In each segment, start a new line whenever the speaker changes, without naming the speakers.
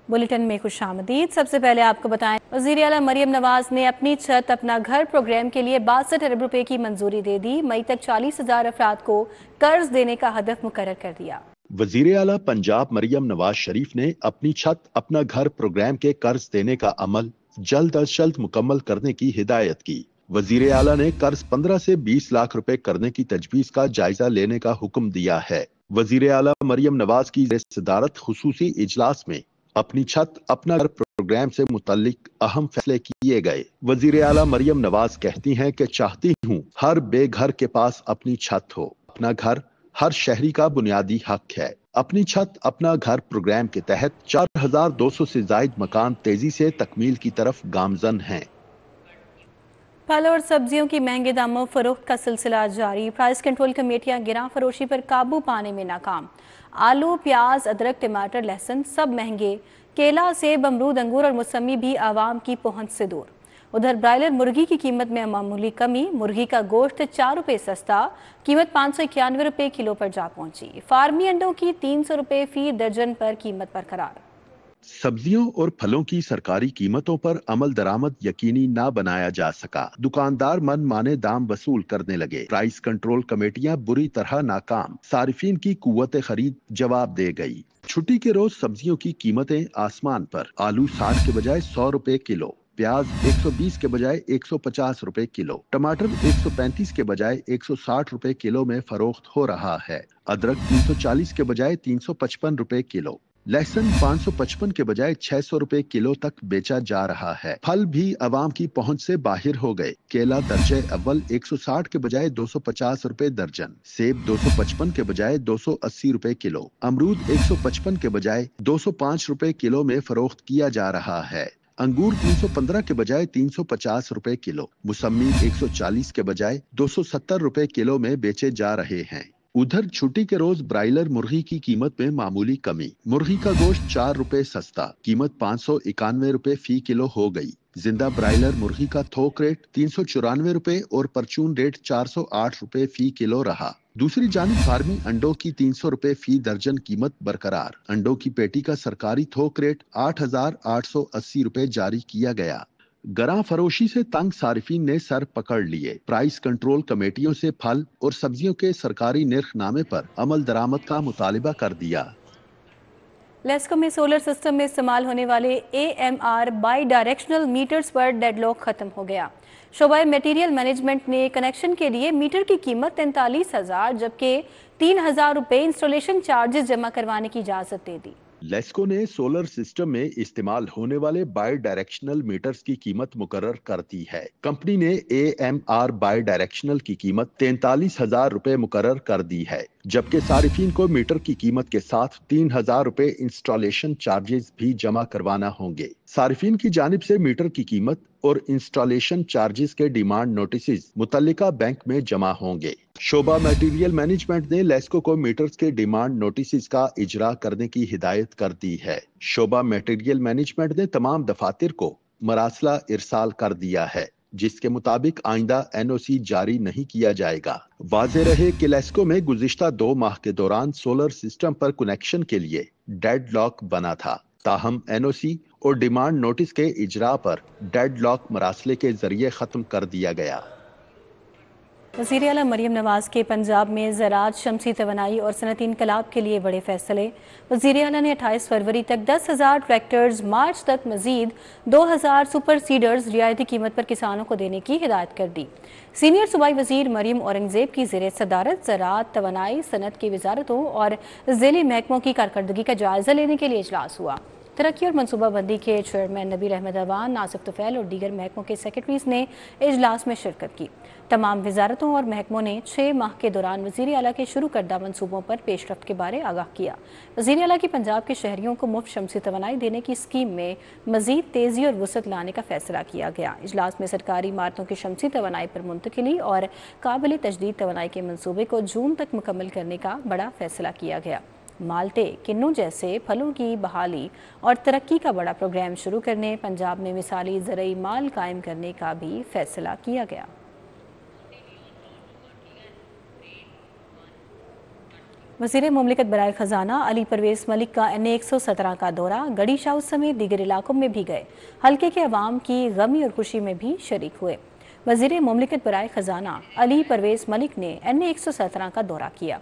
Bulletin में खुश आमदीद। सबसे पहले आपको बताएं, वज़ीर आला मरियम नवाज ने अपनी छत अपना घर प्रोग्राम के लिए 62 अरब रुपए की मंजूरी दे दी। मई तक 40,000 अफराद को कर्ज देने का हदफ मुकर्रर कर दिया।
वज़ीर आला पंजाब मरियम नवाज शरीफ ने अपनी छत अपना घर प्रोग्राम के कर्ज देने का अमल जल्द अज जल्द मुकम्मल करने की हिदायत की। वज़ीर आला ने कर्ज 15 से 20 लाख रुपए करने की तजवीज का जायजा लेने का हुक्म दिया है। वज़ीर आला मरियम नवाज की सदारत खुसूसी इजलास में अपनी छत अपना घर प्रोग्राम से मुतल्लिक अहम फैसले किए गए। वज़ीर आला मरियम नवाज कहती हैं कि चाहती हूँ हर बेघर के पास अपनी छत हो। अपना घर हर शहरी का बुनियादी हक है। अपनी छत अपना घर प्रोग्राम के तहत 4200 से जायद मकान तेजी से तकमील की तरफ गामजन हैं।
फल और सब्जियों की महंगे दामों फरोख्त का सिलसिला जारी। प्राइस कंट्रोल कमेटियां गिरां फरोशी पर काबू पाने में नाकाम। आलू, प्याज, अदरक, टमाटर, लहसुन सब महंगे। केला, सेब, अमरूद, अंगूर और मौसमी भी आवाम की पहुंच से दूर। उधर ब्रायलर मुर्गी की कीमत में मामूली कमी। मुर्गी का गोश्त 4 रुपये सस्ता, कीमत 591 रुपये किलो पर जा पहुंची। फार्मी अंडों की 300 रुपये फी दर्जन पर कीमत बरकरार।
सब्जियों और फलों की सरकारी कीमतों पर अमल दरामद यकीनी ना बनाया जा सका। दुकानदार मन माने दाम वसूल करने लगे। प्राइस कंट्रोल कमेटियां बुरी तरह नाकाम। सारिफीन की कुव्वत खरीद जवाब दे गई। छुट्टी के रोज सब्जियों की कीमतें आसमान पर। आलू 60 के बजाय 100 रुपए किलो, प्याज 120 के बजाय 150 रुपए किलो, टमाटर 135 के बजाय 160 रुपए किलो में फरोख्त हो रहा है। अदरक 340 के बजाय 355 रुपए किलो, लहसुन 555 के बजाय 600 रुपए किलो तक बेचा जा रहा है। फल भी अवाम की पहुंच से बाहर हो गए। केला दर्जे अव्वल 160 के बजाय 250 रुपए दर्जन, सेब 255 के बजाय 280 रुपए किलो, अमरूद 155 के बजाय 205 रुपए किलो में फरोख्त किया जा रहा है। अंगूर 315 के बजाय 350 रुपए किलो, मौसमी 140 के बजाय 270 रुपए किलो में बेचे जा रहे हैं। उधर छुट्टी के रोज ब्रायलर मुर्गी की कीमत में मामूली कमी। मुर्गी का गोश्त 4 रुपए सस्ता, कीमत 591 रुपए फी किलो हो गई। जिंदा ब्रायलर मुर्गी का थोक रेट 394 रुपए और परचून रेट 408 रुपए फी किलो रहा। दूसरी जानिब फार्मी अंडों की 300 रुपए फी दर्जन कीमत बरकरार। अंडों की पेटी का सरकारी थोक रेट 8,880 रुपए जारी किया गया। गरां फरोशी से तंग सारिफीन ने सर पकड़ लिए। प्राइस कंट्रोल कमेटियों से फल और सब्जियों के सरकारी निर्खनामे पर अमल दरामद का मुतालिबा कर दिया।
लेस्को में सोलर सिस्टम में इस्तेमाल होने वाले AMR बाई डायरेक्शनल मीटर्स पर डेडलॉक खत्म हो गया। शोबा मटेरियल मैनेजमेंट ने कनेक्शन के लिए मीटर की कीमत 43,000 जबकि 3,000 रुपए इंस्टॉलेशन चार्जेस जमा करवाने की इजाजत दे दी।
लेस्को ने सोलर सिस्टम में इस्तेमाल होने वाले बाई डायरेक्शनल मीटर्स की कीमत मुकर्रर कर दी है। कंपनी ने AMR बाई डायरेक्शनल की कीमत 43,000 रुपए मुकर्रर कर दी है, जबकि सारिफीन को मीटर की कीमत के साथ 3,000 रुपए इंस्टॉलेशन चार्जेस भी जमा करवाना होंगे। सारिफीन की जानिब से मीटर की कीमत और इंस्टॉलेशन चार्जेस के डिमांड नोटिस मुतल्लिका बैंक में जमा होंगे। शोबा मटेरियल मैनेजमेंट ने लेस्को को मीटर्स के डिमांड नोटिस का इजरा करने की हिदायत कर दी है। शोबा मटेरियल मैनेजमेंट ने तमाम दफातर को मरासला इरसाल कर दिया है, जिसके मुताबिक आइंदा NOC जारी नहीं किया जाएगा। वाज़ेह रहे कि लेस्को में गुज़िश्ता 2 माह के दौरान सोलर सिस्टम पर कनेक्शन के लिए डेडलॉक बना था। ताहम NOC और डिमांड नोटिस के इजरा पर डेडलॉक मरासले के जरिए खत्म कर दिया गया।
वज़ीर आला मरियम नवाज के पंजाब में ज़राअत, शमसी तवानाई और सनती इनकलाब के लिए बड़े फैसले। वज़ीर आला ने 28 फरवरी तक 10,000 ट्रैक्टर्स, मार्च तक मजीद 2,000 सुपर सीडर्स रियायती कीमत पर किसानों को देने की हिदायत कर दी। सीनियर सूबाई वज़ीर मरियम औरंगज़ेब की ज़ेर सदारत ज़राअत, तवानाई, सनत की वजारतों और ज़ेली महकमों की कारकर्दगी का जायज़ा लेने के लिए इजलास हुआ। तरक्की और मनसूबाबंदी के चेयरमैन नबील अहमद अवान, नासिफ तुफैल और दीगर महकमों के सेक्रेटरीज ने इजलास में शिरकत की। तमाम वजारतों और महकमों ने 6 माह के दौरान वज़ीर आला के शुरू करदा मनसूबों पर पेशरफ्त के बारे आगाह किया। वज़ीर आला की पंजाब के शहरियों को मुफ्त शमसी तवानाई देने की स्कीम में मजीद तेज़ी और वसअत लाने का फैसला किया गया। इजलास में सरकारी इमारतों की शमसी तवानाई पर मुंतकिली और काबिल तजदीद तवानाई के मनसूबे को जून तक मुकम्मल करने का बड़ा फैसला किया गया। माल्टे, किन्नू जैसे फलों की बहाली और तरक्की का बड़ा प्रोग्राम शुरू करने, पंजाब में मिसाली ज़रई माल कायम करने का भी फैसला किया गया। वज़ीर मुमलिकत बराए ख़जाना अली परवेज़ मलिक का NA 117 का दौरा गढ़ी शाह समेत दीगर इलाकों में भी गए। हल्के के अवाम की गमी और खुशी में भी शरीक हुए। वज़ीर मुमलिकत बराए ख़जाना अली परवेज़ मलिक ने NA 117 का दौरा किया।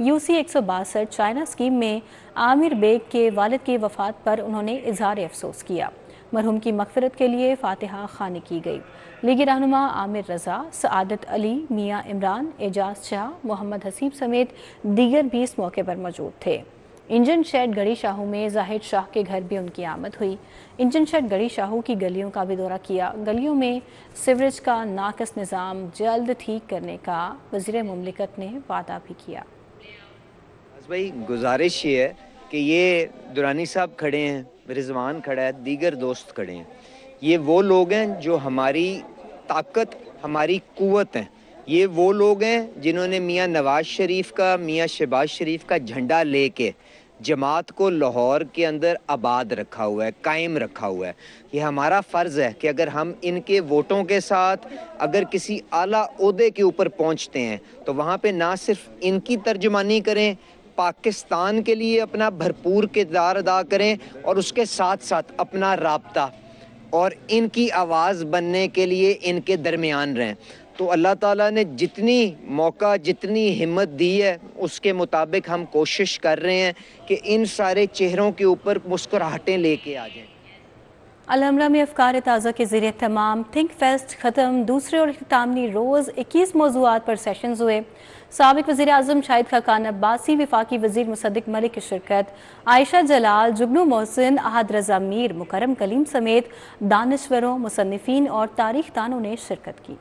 UC 162 चाइना स्कीम में आमिर बेग के वालिद की वफ़ात पर उन्होंने इज़हार अफसोस किया। मरहूम की मग़फ़िरत के लिए फ़ातिहा ख़्वानी की गई। लीगी रहनुमा आमिर रज़ा, सआदत अली, मियाँ इमरान, एजाज शाह, मोहम्मद हसीब समेत दीगर भी इस मौके पर मौजूद थे। इंजन शेड गढ़ी शाहू में जाहिद शाह के घर भी उनकी आमद हुई। इंजन शेड गढ़ी शाहू की गलियों का भी दौरा किया। गलियों में सीवरेज का नाकस निज़ाम जल्द ठीक करने का वज़ीर मुमलिकत ने वादा भी किया।
भाई गुजारिश ये है कि ये दुरानी साहब खड़े हैं, रिजवान खड़ा है, दीगर दोस्त खड़े हैं, ये वो लोग हैं जो हमारी ताकत, हमारी कुव्वत हैं। ये वो लोग हैं जिन्होंने मियाँ नवाज शरीफ का, मियाँ शहबाज शरीफ का झंडा लेके जमात को लाहौर के अंदर आबाद रखा हुआ है, कायम रखा हुआ है। ये हमारा फ़र्ज़ है कि अगर हम इनके वोटों के साथ अगर किसी आला ओहदे के ऊपर पहुँचते हैं तो वहाँ पे ना सिर्फ इनकी तर्जुमानी करें, पाकिस्तान के लिए अपना भरपूर किरदार अदा करें और उसके साथ साथ अपना राब्ता और इनकी आवाज़ बनने के लिए इनके दरमियान रहें। तो अल्लाह ताला ने जितनी मौका, जितनी हिम्मत दी है, उसके मुताबिक हम कोशिश कर रहे हैं कि इन सारे चेहरों के ऊपर मुस्कुराहटें लेके आ जाएं।
अलहमरा में अफकार ताज़ा के ज़रिए तमाम थिंक फेस्ट ख़त्म। दूसरे और इख्तितामी रोज़ 21 मौज़ूआत पर सेशंस हुए। साबिक़ वज़ीर आज़म शाहिद खाकान अब्बासी, वफाकी वज़ीर मुसद्दिक़ मलिक की शिरकत, आयशा जलाल, जुगनू मोहसिन, अहद रज़ा मीर, मुकरम कलीम समेत दानिश्वरों, मुसन्निफ़ीन और तारीख़ दानों ने शिरकत की।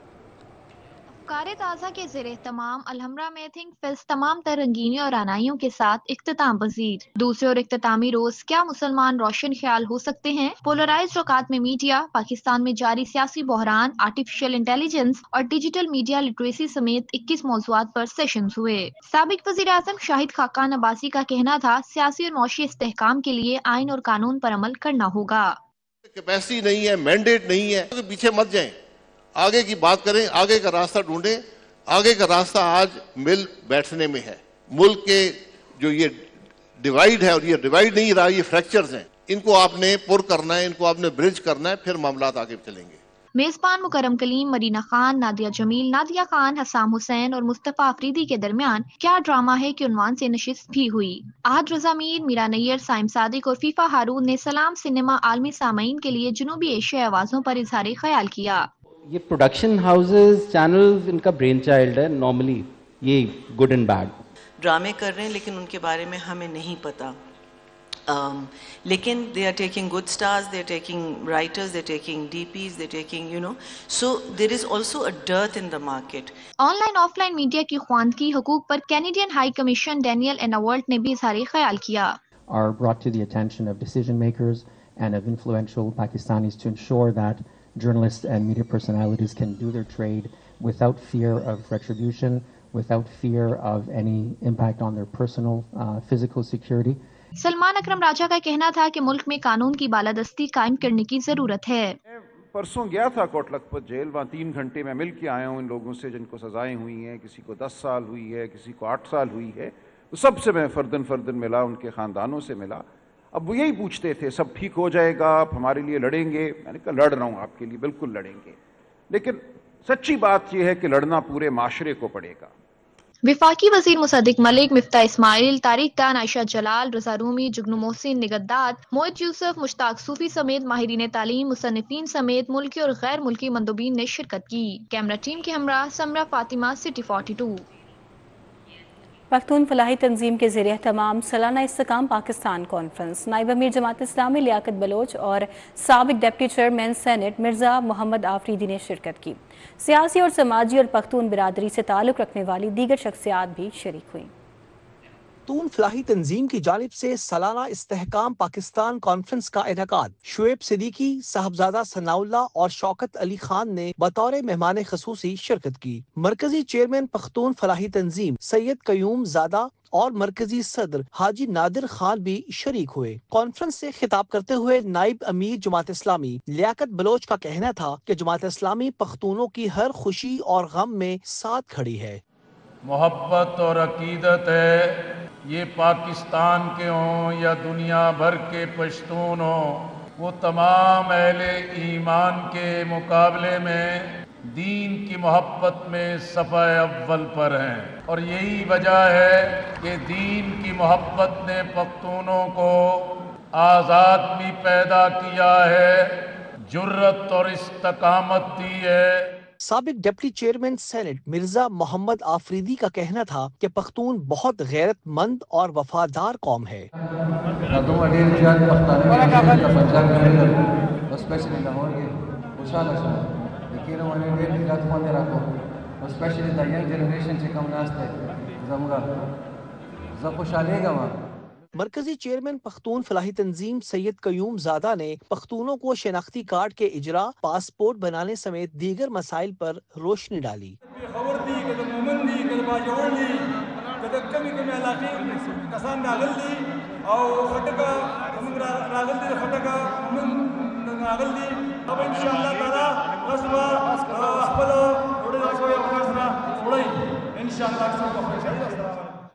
अफकार ताज़ा के ज़रिए तमाम अलहमरा में थिंक फेस्ट तमाम तर रंगीनी और आनाइयों के साथ इख्तिताम पज़ीर। दूसरे और इख्तितामी रोज क्या मुसलमान रोशन ख्याल हो सकते हैं, पोलराइज्ड औकात में मीडिया, पाकिस्तान में जारी सियासी बहरान, आर्टिफिशियल इंटेलिजेंस और डिजिटल मीडिया लिटरेसी समेत 21 मौज़ूआत पर सेशंस हुए। साबिक़ वज़ीर आज़म शाहिद खाकान अब्बासी का कहना था, सियासी और मौशी इस्तेहकाम के लिए आइन और कानून पर अमल करना होगा।
कैपेसिटी नहीं है, मैंडेट नहीं है, तो पीछे मत जाएं, आगे की बात करें, आगे का रास्ता ढूंढें। आगे का रास्ता आज मिल बैठने में है। मुल्क के जो ये डिवाइड है, और ये डिवाइड नहीं रहा, ये फ्रैक्चर्स हैं, इनको आपने पुर करना है, इनको आपने ब्रिज करना है, फिर मामलात आगे चलेंगे।
मेजबान मुकरम कलीम, मरीना खान, नादिया जमील, नादिया खान, हसाम हुसैन और मुस्तफा अफरीदी के दरमियान क्या ड्रामा है कि उन्वान से नशिस्त भी हुई। आहद रज़ा मीर, मीरा नैयर, साइम सादिक और फीफा हारून ने सलाम सिनेमा आलमी सामीन के लिए जनूबी एशियाई आवाज़ों पर इजहार ख्याल किया।
ये प्रोडक्शन हाउसेस, चैनल्स, इनका ब्रेन चाइल्ड है नॉर्मली, ये गुड एंड बैड
ड्रामे कर रहे हैं, लेकिन उनके बारे में हमें नहीं पता। लेकिन they are taking good stars, they are taking writers, they are taking DPs, they are taking so there is also a dearth in the market.
Online offline media की ख्वानदगी हुकूक पर कैनेडियन हाई कमीशन डैनियल एनावर्ट ने भी इजहार ख्याल किया।
Are brought to the attention of decision makers and of influential Pakistanis to ensure that journalists and media personalities can do their trade without fear of retribution, without fear of any impact on their personal physical security.
Salman अकरम राजा का कहना था कि मुल्क में कानून की बालादस्ती कायम करने की जरूरत है।
परसों गया था कोट लखपत जेल, वहाँ 3 घंटे में मिल के आया हूँ इन लोगों से जिनको सजाएं हुई हैं, किसी को 10 साल हुई है, किसी को 8 साल हुई है, तो सबसे मैं फर्दन मिला, उनके ख़ानदानों से मिला। अब वो यही पूछते थे, सब ठीक हो जाएगा, आप हमारे लिए लड़ेंगे? मैंने कहा लड़ रहा हूँ आपके लिए, बिल्कुल लड़ेंगे, लेकिन सच्ची बात यह है कि लड़ना पूरे माशरे को पड़ेगा।
वफाकी वजीर मुसद्दिक मलिक, मिफ्ता इस्माइल, तारिक दान, आयशा जलाल, रजा रूमी, जुगनू मोहसिन, निगद्दात, मोहित यूसुफ, मुश्ताक सूफी समेत माहिरीन तालीम, मुसन्निफीन समेत मुल्की और गैर मुल्की मंदूबीन ने शिरकत की। कैमरा टीम के हमरा समरा फातिमा, सिटी 42।
पख्तून फलाही तंजीम के ज़रिए तमाम सालाना इस्तेकाम पाकिस्तान कॉन्फ्रेंस, नायब अमीर जमात इस्लामी लियाकत बलोच और साबिक deputy chairman senate Mirza Mohammad Afridi ने शिरकत की। सियासी और समाजी और पख्तून बिरादरी से ताल्लुक़ रखने वाली दीगर शख्सियात भी शरीक हुई।
पख्तून फलाही तंजीम की जानिब से सालाना इस्तेहकाम पाकिस्तान कॉन्फ्रेंस का इनेकाद शुएब सिद्दीकी, साहबजादा सनाउल्ला और शौकत अली खान ने बतौर मेहमान खसूसी शिरकत की। मरकजी चेयरमैन पख्तून फलाही तंजीम सैयद कयूम ज़ादा और मरकजी सदर हाजी नादिर खान भी शरीक हुए। कॉन्फ्रेंस से खिताब करते हुए नाइब अमीर जमात इस्लामी लियाकत बलोच का कहना था कि जमात इस्लामी पख्तूनों की हर खुशी और गम में साथ खड़ी है।
मोहब्बत और अकीदत है یہ پاکستان کے ہوں یا دنیا بھر کے پشتون ہوں، وہ تمام اہل ایمان کے مقابلے میں دین کی محبت میں صفحہ اول پر ہیں، اور یہی وجہ ہے کہ دین کی محبت نے پختونوں کو آزاد بھی پیدا کیا ہے، جرت اور استقامت دی ہے۔
سابق deputy chairman senate Mirza Muhammad Afridi کا کہنا تھا کہ پختون بہت غیرت مند اور وفادار قوم ہے۔ مرکزی چیئرمین پختون فلاحی تنظیم سید قیوم زادہ نے پختونوں کو شناختی کارڈ کے اجرا، پاسپورٹ بنانے سمیت دیگر مسائل پر روشنی ڈالی۔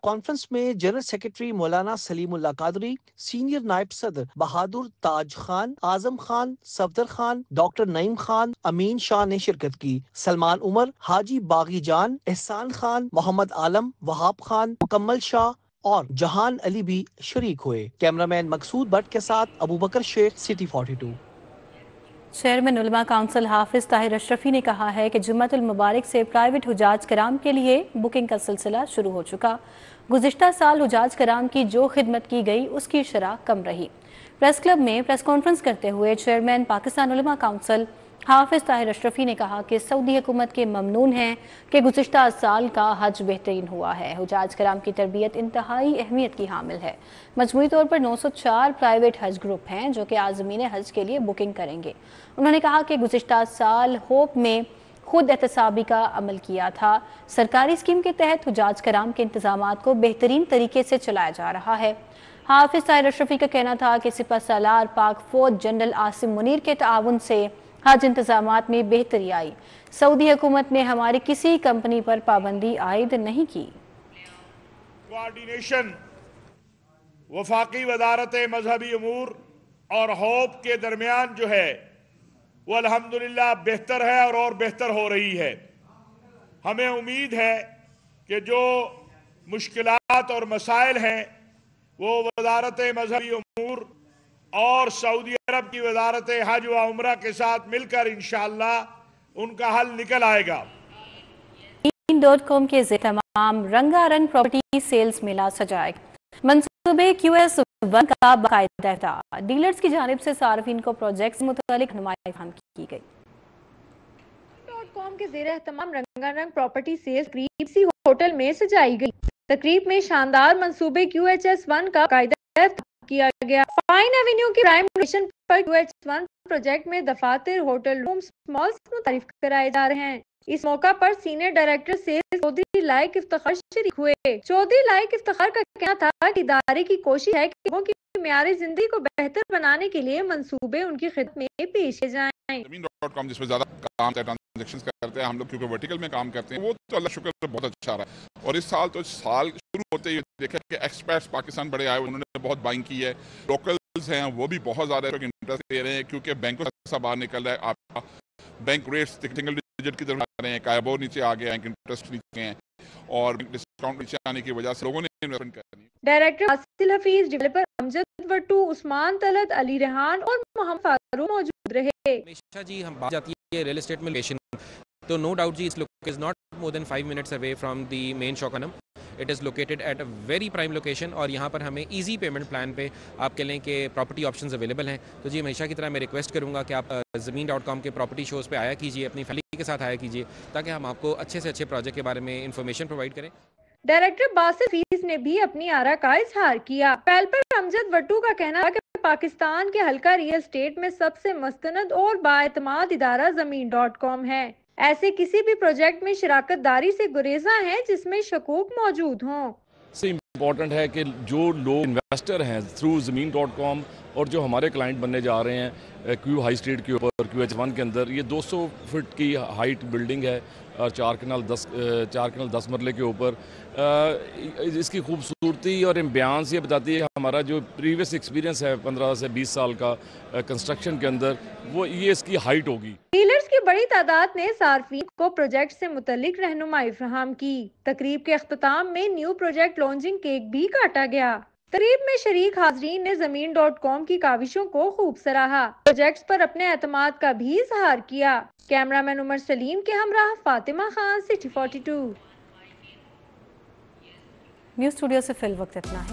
کانفرنس میں جنرل سیکرٹری مولانا سلیم اللہ قادری، سینئر نائب صدر بہادر تاج خان، اعظم خان، صفدر خان، ڈاکٹر نعیم خان، امین شاہ نے شرکت کی۔ سلمان عمر، حاجی باغی جان، احسان خان، محمد عالم، وہاب خان، مکمل شاہ اور جہان علی بھی شریک ہوئے۔ کیمرامین مقصود بٹ کے ساتھ ابوبکر شیخ، سٹی 42۔
چیئرمین علماء کونسل حافظ طاہر اشرفی نے کہا ہے کہ جمعۃ المبارک سے پرائیویٹ حجاج کرام کے لیے بکنگ کا سلسلہ شروع ہو چکا۔ گزشتہ سال حجاج کرام کی جو خدمت کی گئی اس کی شرح کم رہی۔ پریس کلب میں پریس کانفرنس کرتے ہوئے چیئرمین پاکستان علماء کونسل حافظ طاہر اشرفی نے کہا کہ سعودی حکومت کے ممنون ہیں کہ گزشتہ سال کا حج بہترین ہوا ہے۔ حجاج کرام کی تربیت انتہائی اہمیت کی حامل ہے۔ مجموعی طور پر 904 پرائیویٹ حج گروپ ہیں جو کہ عازمین حج کے لیے بکنگ کریں گے۔ انہوں نے کہا کہ گزشتہ سال ہوپ میں خود احتسابی کا عمل کیا تھا۔ سرکاری اسکیم کے تحت حجاج کرام کے انتظامات کو بہترین طریقے سے چلایا جا رہا ہے۔ حافظ طاہر اشرفی کا کہنا تھا کہ سپہ سالار پاک فوج جنرل عاصم منیر کے تعاون سے حج انتظامات میں بہتری آئی۔ سعودی حکومت نے ہماری کسی کمپنی پر پابندی عائد نہیں کی۔
کوارڈینیشن وفاقی وزارت مذہبی امور اور ہوپ کے درمیان جو ہے وہ الحمدللہ بہتر ہے اور بہتر ہو رہی ہے۔ ہمیں امید ہے کہ جو مشکلات اور مسائل ہیں وہ وزارت مذہبی امور اور سعودی عرب کی وزارت حج و عمرہ کے ساتھ مل کر انشاءاللہ ان کا حل نکل آئے گا۔
زمین.com کے اہتمام رنگا رنگ پراپرٹی سیلز میلہ سجائے گا۔ منصوبے QS1 کا باقاعدہ افتتاح، ڈیلرز کی جانب سے صارفین کو پروجیکٹ سے متعلق رہنمائی فراہم کی گئی۔
زمین.com کے زیر اہتمام رنگا رنگ پراپرٹی سیلز تقریب سی ہوٹل میں سجائی گئی۔ تقریب میں شاندار منصوبے QHS1 کا باقاعدہ افتتاح کیا گیا۔ فائن ایونیو کی پرائم لوکیشن پر QH1 پروجیکٹ میں دفاتر، ہوٹل رومز، مالز متعارف کرائے جا رہے ہیں۔ اس موقع پر سینئر ڈائریکٹر سیلز چودھری لائق افتخار شریک ہوئے۔ چودھری لائق افتخار کا کہنا تھا کہ ادارے کی کوشش ہے کہ لوگوں کی معیار زندگی کو بہتر بنانے کے لیے منصوبے ان کی خدمت میں پیش کیے جائیں۔
زمین.com جس میں زیادہ کام ٹرانزیکشن کرتے ہیں ہم لوگ، کیونکہ ورٹیکل میں کام کرتے ہیں، وہ تو اللہ شکر بہت اچھا رہا ہے۔ اور اس سال شروع ہوتے ہی دیکھا کہ ایکسپرٹس پاکستان بڑے آئے، انہوں نے بہت بائنگ کی ہے۔ لوکلز ہیں وہ بھی بہت زیادہ انٹرسٹ لے رہے ہیں، کیونکہ بینکوں سے باہر نکل رہا ہے۔ آپ کا بینک ریٹس سنگل ڈیجٹ کی طرف آ رہے ہیں، کائبو نیچے آ گیا ہے، انٹرسٹ نیچے ہیں، اور ڈسکاؤنٹ نیچے آنے کی وجہ سے لوگوں نے انویسٹمنٹ کرنی ہے۔
ڈائریکٹر حاصل حفیظ، ڈیولپر امجد وٹو، عثمان طلعت، علی ریحان اور محمد فاروق موجود رہے۔
ہمیشہ جی ہم بات جاتی ہے ریل اسٹیٹ میں لوکیشن، تو نو ڈاؤٹ جی اس location is not more than 5 minutes away from the main شوکنم۔ It is located at a very prime location, اور یہاں پر ہمیں ایزی پیمنٹ پلان پہ آپ کہہ لیں کہ پراپرٹی آپشنز اویلیبل ہیں۔ تو جی ہمیشہ کی طرح میں ریکویسٹ کروں گا کہ آپ زمین.com کے پراپرٹی شوز پہ آیا کیجیے، اپنی فیملی کے ساتھ آیا کیجیے، تاکہ ہم آپ کو اچھے سے اچھے پروجیکٹ کے بارے میں انفارمیشن پرووائڈ کریں۔
ڈائریکٹر باسل فیس نے بھی اپنی آرا کا اظہار کیا۔ ڈیولپر امجد وٹو کا کہنا ہے کہ پاکستان کے حلقہ ریل اسٹیٹ میں سب سے مستند اور بااعتماد ادارہ زمین.com ہے۔ ایسے کسی بھی پروجیکٹ میں شراکت داری سے گریزاں ہیں جس میں شکوک موجود ہوں۔
سے امپورٹنٹ ہے کہ جو لوگ انویسٹر ہیں تھرو زمین.com اور جو ہمارے کلائنٹ بننے جا رہے ہیں کیو ہائی اسٹریٹ کے اوپر QH1 کے اندر، یہ 200 فٹ کی ہائٹ بلڈنگ ہے، اور 4 کنال 10 مرلے کے اوپر. اس کی خوبصورتی اور بیانس یہ بتاتی ہے ہمارا جو پریویس ایکسپیرینس ہے 15 سے 20 سال کا کنسٹرکشن کے اندر، وہ یہ اس کی ہائٹ ہوگی.
ڈیلرز کی بڑی تعداد نے صارفین کو پروجیکٹ سے متعلق رہنمائی فراہم کی. تقریب کے اختتام میں نیو پروجیکٹ لانچنگ کیک بھی کاٹا گیا. تقریب میں شریک حاضرین نے زمین.com کی کاوشوں کو خوب سراہا. پروجیکٹس پر اپنے اعتماد کا بھی اظہار کیا. کیمرہ مین عمر سلیم کے ہمراہ Fatima Khan, city 42.
News studio سے فی الوقت اتنا ہے.